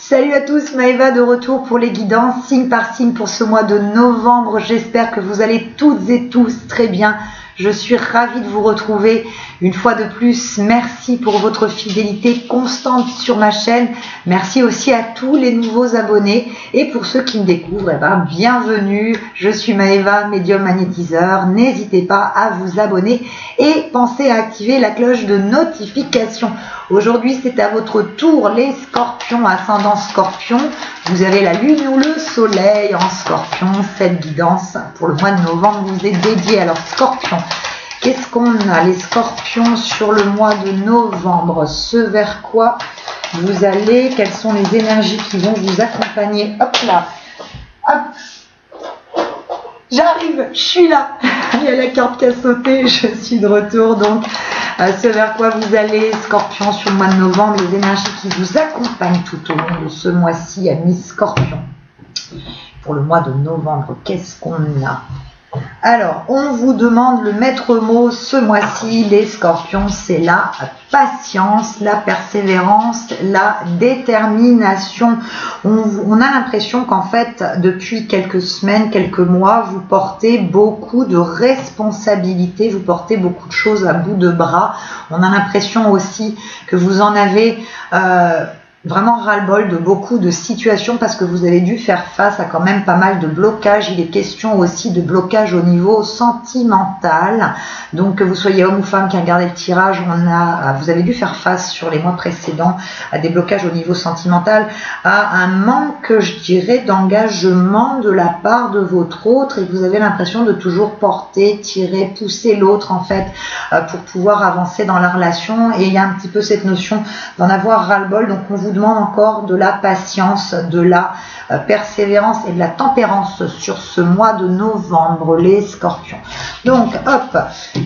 Salut à tous, Maëva de retour pour les guidances signe par signe pour ce mois de novembre. J'espère que vous allez toutes et tous très bien. Je suis ravie de vous retrouver une fois de plus. Merci pour votre fidélité constante sur ma chaîne. Merci aussi à tous les nouveaux abonnés. Et pour ceux qui me découvrent, bienvenue. Je suis Maëva, médium magnétiseur. N'hésitez pas à vous abonner et pensez à activer la cloche de notification. Aujourd'hui, c'est à votre tour, les scorpions, ascendant scorpion. Vous avez la lune ou le soleil en scorpion. Cette guidance pour le mois de novembre vous est dédiée. Alors, scorpion, qu'est-ce qu'on a les scorpions sur le mois de novembre? Ce vers quoi vous allez? Quelles sont les énergies qui vont vous accompagner? Hop là, hop, j'arrive, je suis là. Il y a la carte qui a sauté, je suis de retour. Donc, ce vers quoi vous allez, scorpion, sur le mois de novembre, les énergies qui vous accompagnent tout au long de ce mois-ci, amis scorpions. Pour le mois de novembre, qu'est-ce qu'on a? Alors, on vous demande le maître mot ce mois-ci, les scorpions, c'est la patience, la persévérance, la détermination. On a l'impression qu'en fait, depuis quelques semaines, quelques mois, vous portez beaucoup de responsabilités, vous portez beaucoup de choses à bout de bras. On a l'impression aussi que vous en avez vraiment ras-le-bol de beaucoup de situations parce que vous avez dû faire face à quand même pas mal de blocages. Il est question aussi de blocage au niveau sentimental. Donc que vous soyez homme ou femme qui a regardé le tirage, vous avez dû faire face sur les mois précédents à des blocages au niveau sentimental, à un manque, je dirais, d'engagement de la part de votre autre et vous avez l'impression de toujours porter, tirer, pousser l'autre en fait pour pouvoir avancer dans la relation et il y a un petit peu cette notion d'en avoir ras-le-bol. Donc on vous demande encore de la patience, de la persévérance et de la tempérance sur ce mois de novembre, les scorpions. Donc, hop,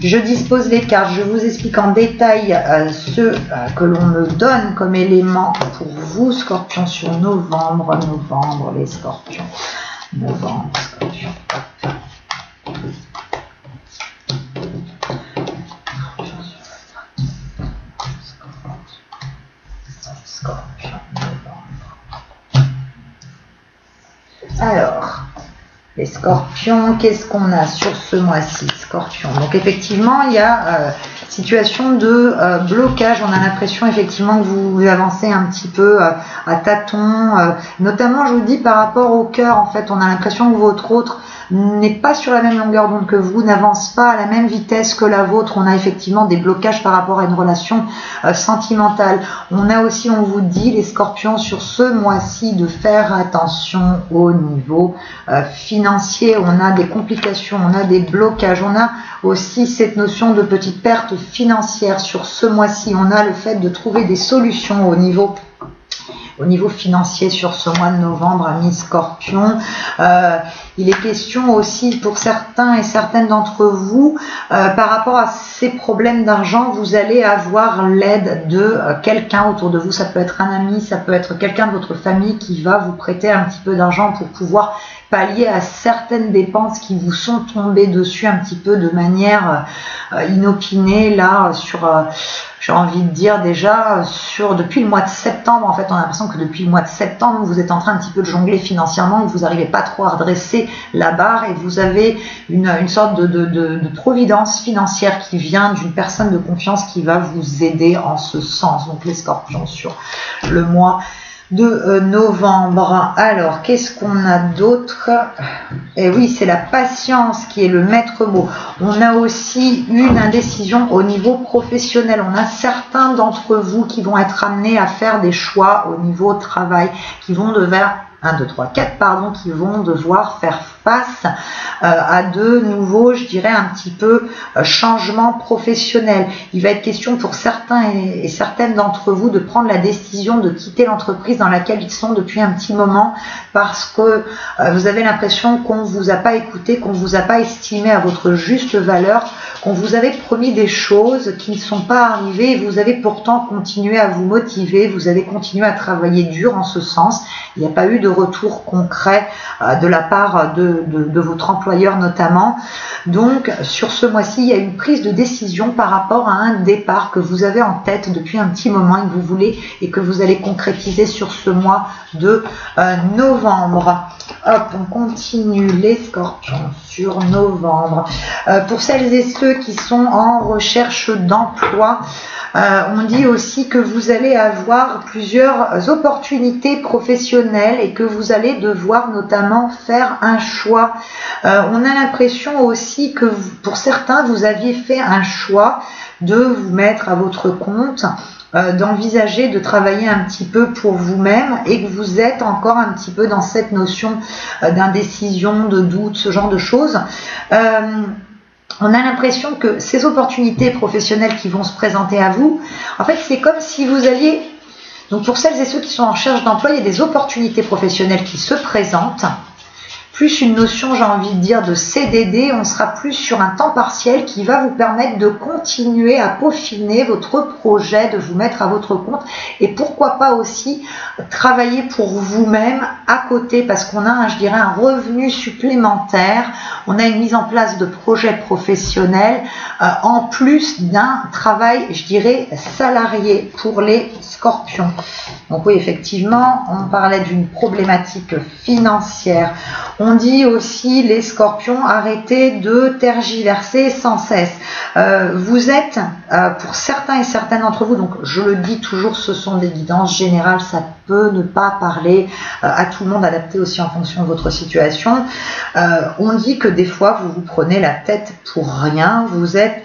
je dispose les cartes, je vous explique en détail ce que l'on me donne comme élément pour vous, scorpions, sur novembre, les scorpions. Novembre, scorpions, hop. Alors, les scorpions, qu'est-ce qu'on a sur ce mois-ci, scorpion? Donc effectivement, il y a situation de blocage. On a l'impression effectivement que vous avancez un petit peu à tâtons, notamment je vous dis par rapport au cœur. En fait, on a l'impression que votre autre n'est pas sur la même longueur d'onde que vous, n'avance pas à la même vitesse que la vôtre. On a effectivement des blocages par rapport à une relation sentimentale. On a aussi, on vous dit, les scorpions, sur ce mois-ci, de faire attention au niveau financier. On a des complications, on a des blocages, on a aussi cette notion de petite perte financière sur ce mois-ci. On a le fait de trouver des solutions au niveau financier sur ce mois de novembre, amis scorpions. Il est question aussi pour certains et certaines d'entre vous, par rapport à ces problèmes d'argent, vous allez avoir l'aide de quelqu'un autour de vous. Ça peut être un ami, ça peut être quelqu'un de votre famille qui va vous prêter un petit peu d'argent pour pouvoir pallier à certaines dépenses qui vous sont tombées dessus un petit peu de manière inopinée là sur j'ai envie de dire déjà depuis le mois de septembre. En fait, on a l'impression que depuis le mois de septembre, vous êtes en train un petit peu de jongler financièrement, que vous n'arrivez pas trop à redresser la barre et vous avez une sorte de providence financière qui vient d'une personne de confiance qui va vous aider en ce sens. Donc les scorpions sur le mois de novembre. Alors, qu'est-ce qu'on a d'autre? Et oui, c'est la patience qui est le maître mot. On a aussi une indécision au niveau professionnel. On a certains d'entre vous qui vont être amenés à faire des choix au niveau travail, qui vont devoir qui vont devoir faire face à de nouveaux, je dirais, un petit peu changements professionnels. Il va être question pour certains et certaines d'entre vous de prendre la décision de quitter l'entreprise dans laquelle ils sont depuis un petit moment parce que vous avez l'impression qu'on ne vous a pas écouté, qu'on ne vous a pas estimé à votre juste valeur, qu'on vous avait promis des choses qui ne sont pas arrivées et vous avez pourtant continué à vous motiver, vous avez continué à travailler dur en ce sens. Il n'y a pas eu de de retour concret de la part de votre employeur notamment. Donc sur ce mois-ci, il y a une prise de décision par rapport à un départ que vous avez en tête depuis un petit moment et que vous voulez et que vous allez concrétiser sur ce mois de novembre. Hop, on continue les scorpions sur novembre. Pour celles et ceux qui sont en recherche d'emploi, on dit aussi que vous allez avoir plusieurs opportunités professionnelles et que vous allez devoir notamment faire un choix. On a l'impression aussi que pour certains, vous aviez fait un choix de vous mettre à votre compte, d'envisager de travailler un petit peu pour vous-même et que vous êtes encore un petit peu dans cette notion d'indécision, de doute, ce genre de choses. On a l'impression que ces opportunités professionnelles qui vont se présenter à vous, en fait, c'est comme si vous alliez... Donc pour celles et ceux qui sont en recherche d'emploi, il y a des opportunités professionnelles qui se présentent. Plus une notion, j'ai envie de dire, de CDD, on sera plus sur un temps partiel qui va vous permettre de continuer à peaufiner votre projet, de vous mettre à votre compte et pourquoi pas aussi travailler pour vous-même à côté parce qu'on a, je dirais, un revenu supplémentaire, on a une mise en place de projets professionnels en plus d'un travail, je dirais, salarié pour les scorpions. Donc oui, effectivement, on parlait d'une problématique financière. On dit aussi, les scorpions, arrêtez de tergiverser sans cesse. Vous êtes, pour certains et certaines d'entre vous, donc je le dis toujours, ce sont des guidances générales, ça peut ne pas parler à tout le monde, adapté aussi en fonction de votre situation. On dit que des fois, vous vous prenez la tête pour rien, vous êtes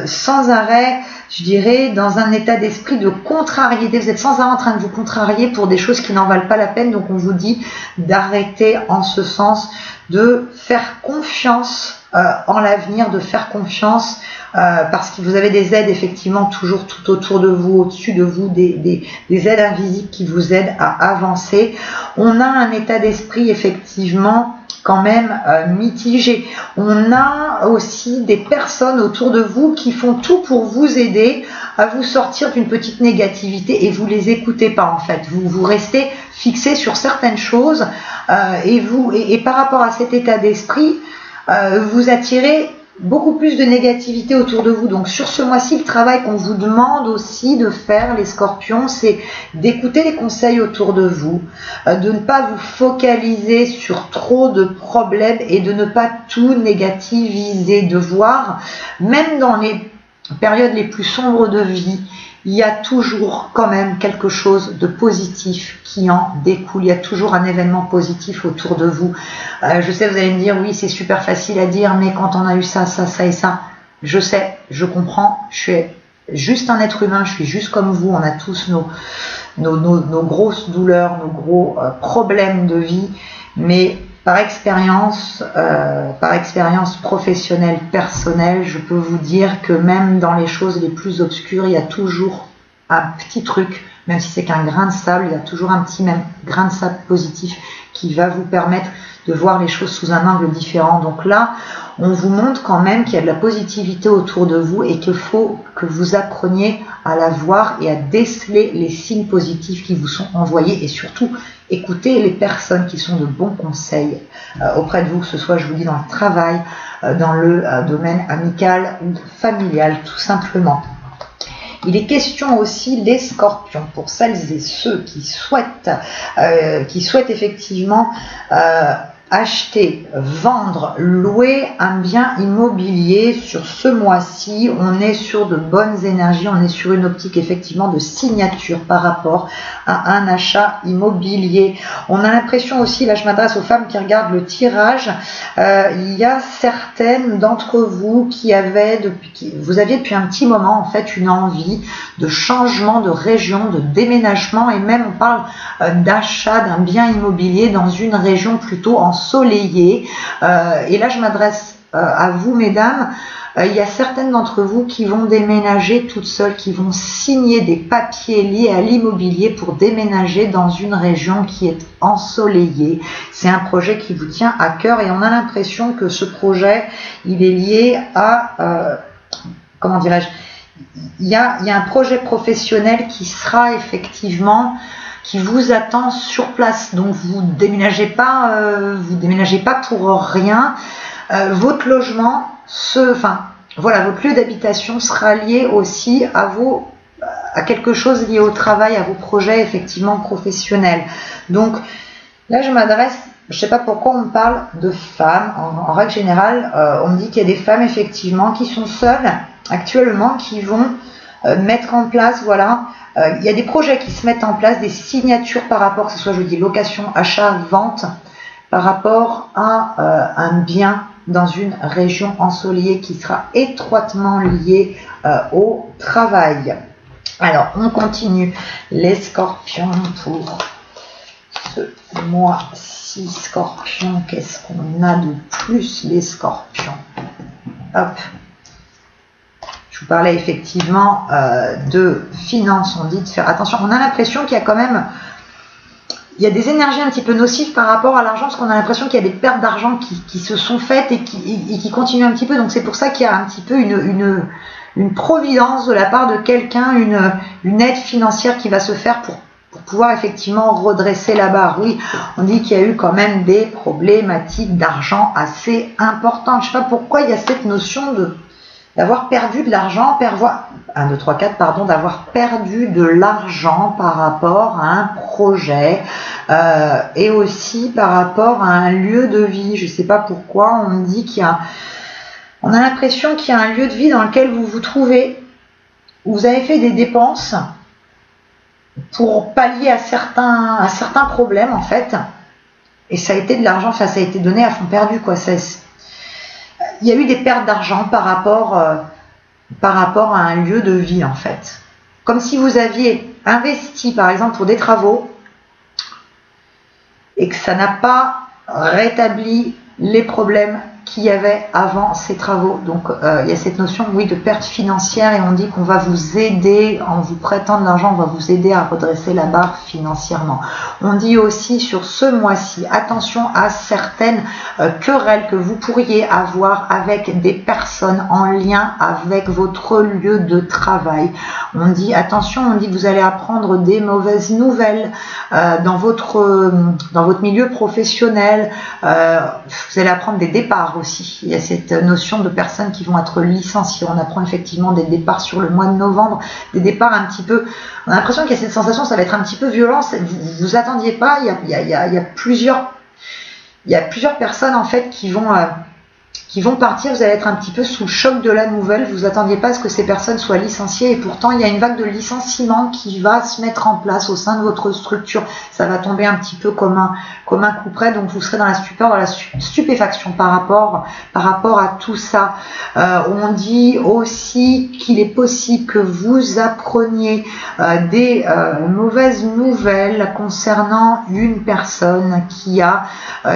sans arrêt, je dirais, dans un état d'esprit de contrariété, vous êtes sans arrêt en train de vous contrarier pour des choses qui n'en valent pas la peine, donc on vous dit d'arrêter en ce sens, de faire confiance en l'avenir, de faire confiance parce que vous avez des aides effectivement toujours tout autour de vous, au-dessus de vous, des aides invisibles qui vous aident à avancer. On a un état d'esprit effectivement quand même mitigé. On a aussi des personnes autour de vous qui font tout pour vous aider à vous sortir d'une petite négativité et vous les écoutez pas en fait. Vous restez fixé sur certaines choses et par rapport à cet état d'esprit, vous attirez beaucoup plus de négativité autour de vous. Donc sur ce mois-ci, le travail qu'on vous demande aussi de faire, les scorpions, c'est d'écouter les conseils autour de vous, de ne pas vous focaliser sur trop de problèmes et de ne pas tout négativiser, de voir, même dans les périodes les plus sombres de vie, il y a toujours quand même quelque chose de positif qui en découle. Il y a toujours un événement positif autour de vous. Je sais, vous allez me dire, oui, c'est super facile à dire, mais quand on a eu ça, ça, ça et ça, je sais, je comprends, je suis juste un être humain, je suis juste comme vous, on a tous nos grosses douleurs, nos gros problèmes de vie, mais par expérience professionnelle, personnelle, je peux vous dire que même dans les choses les plus obscures, il y a toujours un petit truc, même si c'est qu'un grain de sable, il y a toujours un petit même grain de sable positif qui va vous permettre de voir les choses sous un angle différent. Donc là, on vous montre quand même qu'il y a de la positivité autour de vous et qu'il faut que vous appreniez à la voir et à déceler les signes positifs qui vous sont envoyés et surtout écoutez les personnes qui sont de bons conseils auprès de vous, que ce soit, je vous dis, dans le travail, dans le domaine amical ou familial, tout simplement. Il est question aussi, les scorpions, pour celles et ceux qui souhaitent effectivement acheter, vendre, louer un bien immobilier sur ce mois-ci. On est sur de bonnes énergies, on est sur une optique effectivement de signature par rapport à un achat immobilier. On a l'impression aussi, là je m'adresse aux femmes qui regardent le tirage, il y a certaines d'entre vous qui vous aviez depuis un petit moment en fait une envie de changement de région, de déménagement et même on parle d'achat d'un bien immobilier dans une région plutôt ensoleillée. Et là je m'adresse à vous mesdames, il y a certaines d'entre vous qui vont déménager toutes seules, qui vont signer des papiers liés à l'immobilier pour déménager dans une région qui est ensoleillée. C'est un projet qui vous tient à cœur et on a l'impression que ce projet, il est lié à, comment dirais-je, il y a un projet professionnel qui qui vous attend sur place. Donc vous déménagez pas pour rien. Votre logement, votre lieu d'habitation sera lié aussi à quelque chose lié au travail, à vos projets effectivement professionnels. Donc là, je m'adresse, je sais pas pourquoi on me parle de femmes. En règle générale, on me dit qu'il y a des femmes effectivement qui sont seules actuellement, qui vont mettre en place, il y a des projets qui se mettent en place, des signatures par rapport, que ce soit, je dis, location, achat, vente, par rapport à un bien dans une région ensoleillée qui sera étroitement liée au travail. Alors, on continue. Les scorpions pour ce mois-ci. Scorpions, qu'est-ce qu'on a de plus, les scorpions? Hop. Je vous parlais effectivement de finances. On dit de faire attention. On a l'impression qu'il y a quand même... Il y a des énergies un petit peu nocives par rapport à l'argent, parce qu'on a l'impression qu'il y a des pertes d'argent qui se sont faites et qui continuent un petit peu. Donc c'est pour ça qu'il y a un petit peu une providence de la part de quelqu'un, une aide financière qui va se faire pour pouvoir effectivement redresser la barre. Oui, on dit qu'il y a eu quand même des problématiques d'argent assez importantes. Je ne sais pas pourquoi il y a cette notion d'avoir perdu de l'argent, d'avoir perdu de l'argent par rapport à un projet et aussi par rapport à un lieu de vie. Je ne sais pas pourquoi, on me dit on a l'impression qu'il y a un lieu de vie dans lequel vous vous trouvez, où vous avez fait des dépenses pour pallier à certains problèmes en fait, et ça a été de l'argent, ça a été donné à fond perdu quoi. Il y a eu des pertes d'argent par rapport à un lieu de vie en fait. Comme si vous aviez investi par exemple pour des travaux et que ça n'a pas rétabli les problèmes qu'il y avait avant ces travaux. Donc il y a cette notion, oui, de perte financière, et on dit qu'on va vous aider, en vous prêtant de l'argent, on va vous aider à redresser la barre financièrement. On dit aussi sur ce mois-ci, attention à certaines querelles que vous pourriez avoir avec des personnes en lien avec votre lieu de travail. On dit attention, on dit que vous allez apprendre des mauvaises nouvelles dans votre milieu professionnel, vous allez apprendre des départs aussi. Il y a cette notion de personnes qui vont être licenciées. On apprend effectivement des départs sur le mois de novembre, des départs un petit peu, on a l'impression qu'il y a cette sensation, ça va être un petit peu violent, vous attendiez pas, il y a plusieurs personnes en fait qui vont partir, vous allez être un petit peu sous le choc de la nouvelle, vous attendiez pas à ce que ces personnes soient licenciées, et pourtant il y a une vague de licenciements qui va se mettre en place au sein de votre structure. Ça va tomber un petit peu comme un coup près, donc vous serez dans la stupeur, dans la stupéfaction par rapport à tout ça. On dit aussi qu'il est possible que vous appreniez des mauvaises nouvelles concernant une personne qui a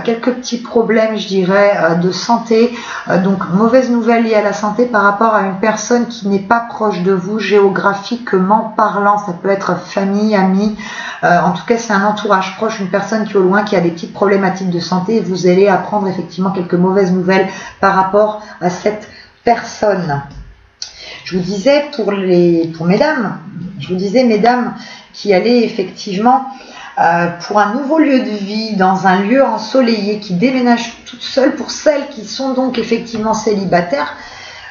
quelques petits problèmes, je dirais, de santé. Donc mauvaise nouvelle liée à la santé par rapport à une personne qui n'est pas proche de vous géographiquement parlant. Ça peut être famille, amis, en tout cas c'est un entourage proche, une personne qui est au loin, qui a des petites problématiques de santé, et vous allez apprendre effectivement quelques mauvaises nouvelles par rapport à cette personne. Je vous disais pour mesdames, mesdames qui allaient effectivement pour un nouveau lieu de vie, dans un lieu ensoleillé, qui déménagent toutes seules, pour celles qui sont donc effectivement célibataires,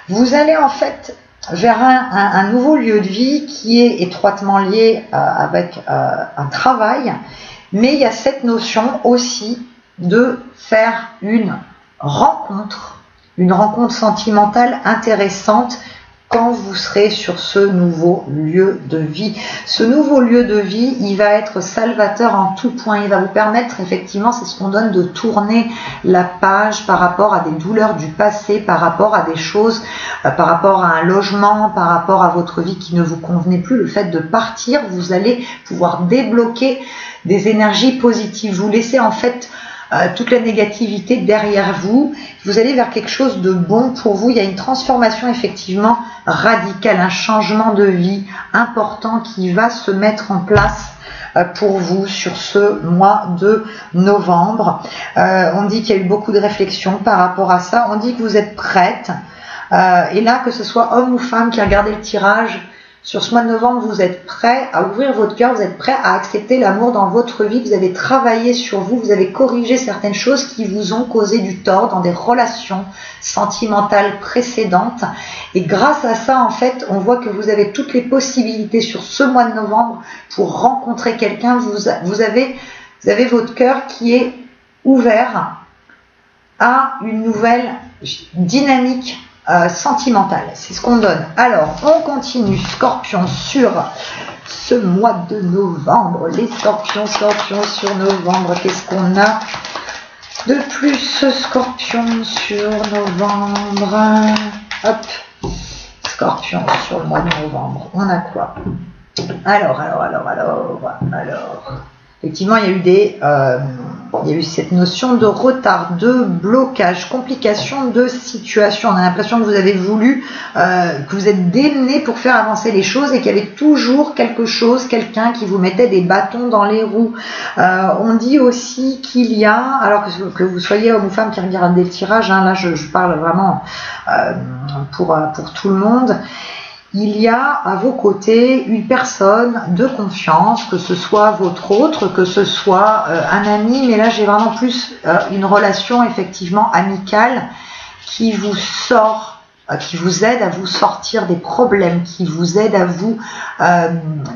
vous allez en fait vers un nouveau lieu de vie qui est étroitement lié avec un travail, mais il y a cette notion aussi de faire une rencontre sentimentale intéressante quand vous serez sur ce nouveau lieu de vie. Ce nouveau lieu de vie, il va être salvateur en tout point. Il va vous permettre, effectivement, c'est ce qu'on donne, de tourner la page par rapport à des douleurs du passé, par rapport à des choses, par rapport à un logement, par rapport à votre vie qui ne vous convenait plus. Le fait de partir, vous allez pouvoir débloquer des énergies positives. Vous laissez en fait toute la négativité derrière vous. Vous allez vers quelque chose de bon pour vous. Il y a une transformation effectivement radicale, un changement de vie important qui va se mettre en place pour vous sur ce mois de novembre. On dit qu'il y a eu beaucoup de réflexions par rapport à ça. On dit que vous êtes prête. Et là, que ce soit homme ou femme qui a regardé le tirage, sur ce mois de novembre, vous êtes prêt à ouvrir votre cœur, vous êtes prêt à accepter l'amour dans votre vie, vous avez travaillé sur vous, vous avez corrigé certaines choses qui vous ont causé du tort dans des relations sentimentales précédentes. Et grâce à ça, en fait, on voit que vous avez toutes les possibilités sur ce mois de novembre pour rencontrer quelqu'un. Vous avez votre cœur qui est ouvert à une nouvelle dynamique sentimentale. C'est ce qu'on donne. Alors, on continue, Scorpion, sur ce mois de novembre. Les scorpions sur novembre. Qu'est-ce qu'on a de plus, Scorpion, sur novembre? Hop, Scorpion, sur le mois de novembre. On a quoi? Alors. Effectivement, il y a eu cette notion de retard, de blocage, complication de situation. On a l'impression que vous avez voulu, que vous êtes démené pour faire avancer les choses et qu'il y avait toujours quelque chose, quelqu'un qui vous mettait des bâtons dans les roues. On dit aussi qu'il y a, alors que vous soyez homme ou femme qui regardez le tirage, hein, là je parle vraiment pour tout le monde. Il y a à vos côtés une personne de confiance, que ce soit votre autre, que ce soit un ami, mais là j'ai vraiment plus une relation effectivement amicale qui vous sort, qui vous aide à vous sortir des problèmes, qui vous aide à vous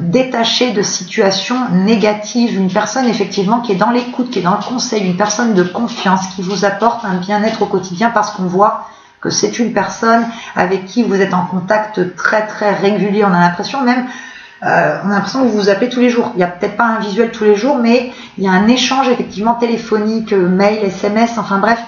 détacher de situations négatives. Une personne effectivement qui est dans l'écoute, qui est dans le conseil, une personne de confiance qui vous apporte un bien-être au quotidien parce qu'on voit que c'est une personne avec qui vous êtes en contact très très régulier. On a l'impression même, on a l'impression que vous vous appelez tous les jours. Il n'y a peut-être pas un visuel tous les jours, mais il y a un échange effectivement téléphonique, mail, SMS, enfin bref,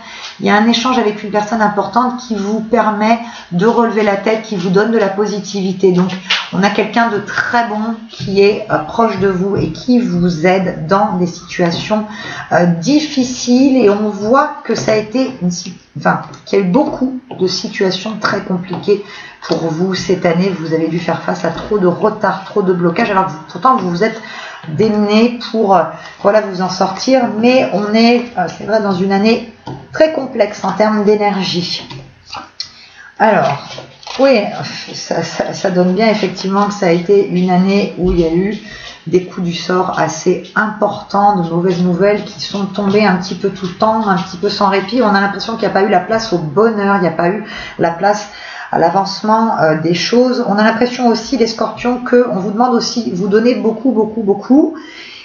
il y a un échange avec une personne importante qui vous permet de relever la tête, qui vous donne de la positivité. Donc on a quelqu'un de très bon qui est proche de vous et qui vous aide dans des situations difficiles, et on voit que ça a été qu'il y a eu beaucoup de situations très compliquées pour vous cette année. Vous avez dû faire face à trop de retard, trop de blocage, alors que pourtant vous vous êtes démené pour vous en sortir, mais on est, c'est vrai, dans une année très complexe en termes d'énergie. Alors, oui, ça donne bien effectivement que ça a été une année où il y a eu des coups du sort assez importants, de mauvaises nouvelles qui sont tombées un petit peu tout le temps, un petit peu sans répit. On a l'impression qu'il n'y a pas eu la place au bonheur, il n'y a pas eu la place à l'avancement des choses. On a l'impression aussi, les scorpions, qu'on vous demande aussi, vous donnez beaucoup,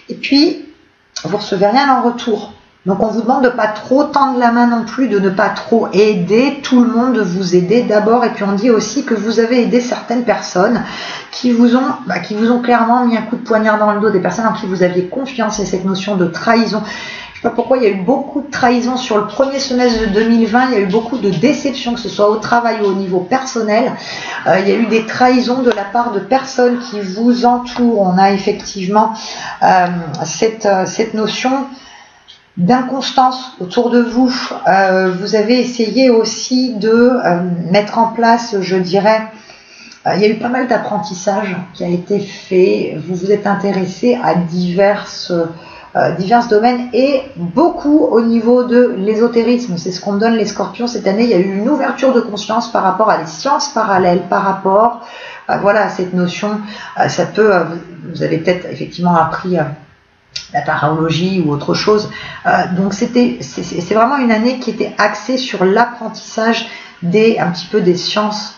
et puis vous recevez rien en retour. Donc on vous demande de ne pas trop tendre la main non plus, de ne pas trop aider tout le monde, de vous aider d'abord. Et puis on dit aussi que vous avez aidé certaines personnes qui vous ont clairement mis un coup de poignard dans le dos, des personnes en qui vous aviez confiance. Et cette notion de trahison, je ne sais pas pourquoi il y a eu beaucoup de trahison sur le premier semestre de 2020, il y a eu beaucoup de déceptions, que ce soit au travail ou au niveau personnel. Il y a eu des trahisons de la part de personnes qui vous entourent. On a effectivement cette notion d'inconstance autour de vous. Vous avez essayé aussi de mettre en place, je dirais, il y a eu pas mal d'apprentissage qui a été fait. Vous vous êtes intéressé à divers domaines et beaucoup au niveau de l'ésotérisme. C'est ce qu'on donne les scorpions cette année. Il y a eu une ouverture de conscience par rapport à des sciences parallèles, par rapport à cette notion. Vous avez peut-être effectivement appris la tarologie ou autre chose. Donc c'est vraiment une année qui était axée sur l'apprentissage un petit peu des sciences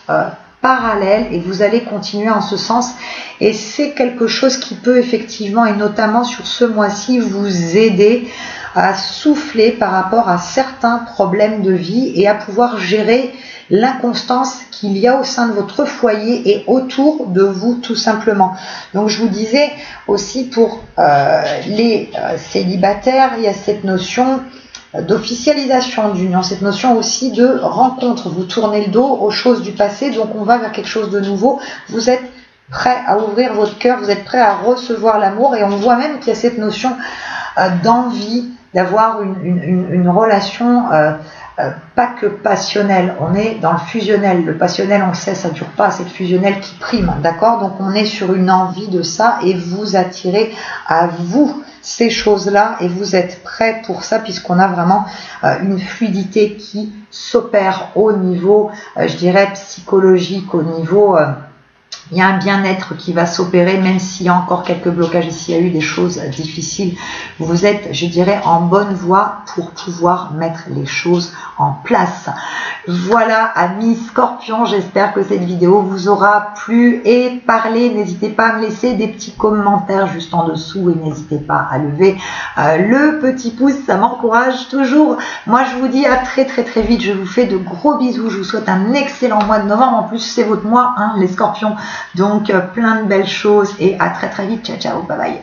parallèles, et vous allez continuer en ce sens, et c'est quelque chose qui peut effectivement, et notamment sur ce mois-ci, vous aider à souffler par rapport à certains problèmes de vie et à pouvoir gérer l'inconstance qu'il y a au sein de votre foyer et autour de vous tout simplement. Donc je vous disais aussi pour les célibataires, il y a cette notion d'officialisation d'union, cette notion aussi de rencontre. Vous tournez le dos aux choses du passé, donc on va vers quelque chose de nouveau. Vous êtes prêt à ouvrir votre cœur, vous êtes prêt à recevoir l'amour, et on voit même qu'il y a cette notion d'envie d'avoir une relation pas que passionnelle. On est dans le fusionnel. Le passionnel, on le sait, ça dure pas, c'est le fusionnel qui prime, d'accord? Donc on est sur une envie de ça, et vous attirez à vous ces choses-là, et vous êtes prêts pour ça, puisqu'on a vraiment une fluidité qui s'opère au niveau, je dirais, psychologique, au niveau Il y a un bien-être qui va s'opérer, même s'il y a encore quelques blocages et s'il y a eu des choses difficiles. Vous êtes, je dirais, en bonne voie pour pouvoir mettre les choses en place. Voilà, amis Scorpions, j'espère que cette vidéo vous aura plu et parlé. N'hésitez pas à me laisser des petits commentaires juste en dessous et n'hésitez pas à lever le petit pouce, ça m'encourage toujours. Moi, je vous dis à très vite. Je vous fais de gros bisous. Je vous souhaite un excellent mois de novembre. En plus, c'est votre mois, hein, les Scorpions. Donc, plein de belles choses et à très vite. Ciao, ciao, bye bye.